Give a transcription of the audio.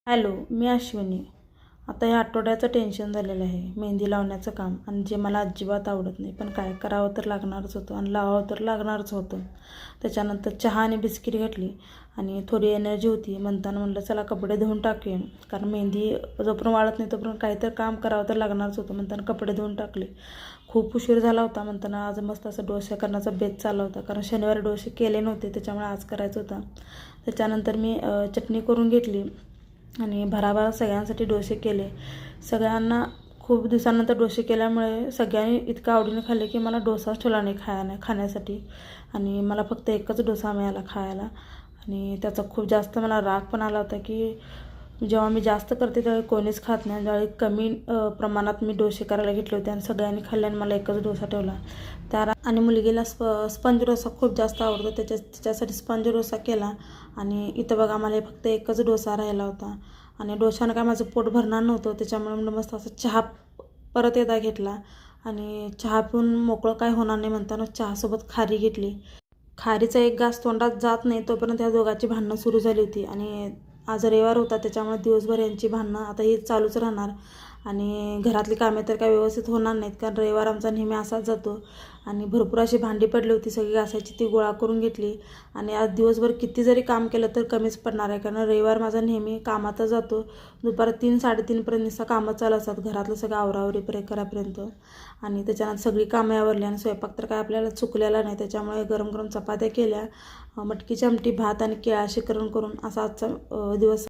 Hello, मी अश्विनी. आता या आठवड्याचं टेन्शन झालेलं आहे, मेहंदी लावण्याचं काम, आणि जे मला अजिबात आवडत नाही, पण काय करावं तर लागणारच होतं आणि लावावं तर लागणारच होतं. त्याच्यानंतर चहा आणि बिस्किट घेतली आणि थोडी एनर्जी होती म्हणताना म्हटलं चला कपडे धुवून टाकूया, कारण मेहंदी जोपर्यंत वाळत नाही तोपर्यंत काहीतरी काम करावं तर लागणारच होतं म्हणताना कपडे धुवून टाकले. खूप उशीर झाला होता म्हणताना आज मस्त असं डोसे करण्याचा बेत चालला होता, कारण शनिवारी डोसे केले नव्हते त्याच्यामुळे आज करायचं होतं. त्याच्यानंतर मी चटणी करून घेतली आणि भराभरा सगळ्यांसाठी डोसे केले. सगळ्यांना खूप दिवसानंतर डोसे केल्यामुळे सगळ्यांनी इतकं आवडीने खाल्ले की मला डोसाच ठेवला नाही खाण्यासाठी, आणि मला फक्त एकच डोसा मिळाला खायला. आणि त्याचा खूप जास्त मला राग पण आला होता की जेव्हा मी जास्त करते त्यावेळी कोणीच खात नाही, ज्यावेळी कमी प्रमाणात मी डोसे करायला घेतले होते आणि सगळ्यांनी खाल्ल्याने मला एकच डोसा ठेवला. आणि मुलगीला स्पंज डोसा खूप जास्त आवडतो, तिच्यासाठी स्पंज डोसा केला. आणि इथं बघा मला फक्त एकच डोसा राहिला होता आणि डोशानं काय माझं पोट भरणार नव्हतं, त्याच्यामुळे मी मस्त असं चहा परत एकदा घेतला आणि चहा पिऊन मोकळं काय होणार नाही म्हणताना चहासोबत खारी घेतली. खारीचा एक घास तोंडात जात नाही तोपर्यंत ह्या दोघांची भांडणं सुरू झाली होती. आणि आज रविवार होता त्याच्यामुळे दिवसभर यांची भांडणं आता ही चालूच राहणार. आणि घरातली कामे तर काय व्यवस्थित होणार नाहीत, कारण रविवार आमचा नेहमी असाच जातो. आणि भरपूर अशी भांडी पडली होती सगळी घासायची, ती गोळा करून घेतली. आणि आज दिवसभर किती जरी काम केलं तर कमीच पडणार आहे, कारण रविवार माझा नेहमी कामातच जातो. दुपारी 3-3:30पर्यंत नुसतं कामं चालू असतात, घरातलं सगळं आवरावरी करापर्यंत. आणि त्याच्यानंतर सगळी कामे आवरली आणि स्वयंपाक तर काय आपल्याला चुकलेला नाही, त्याच्यामुळे गरम गरम चपात्या केल्या, मटकीची आमटी, भात आणि केळा शिकरण करून असा आजचा दिवस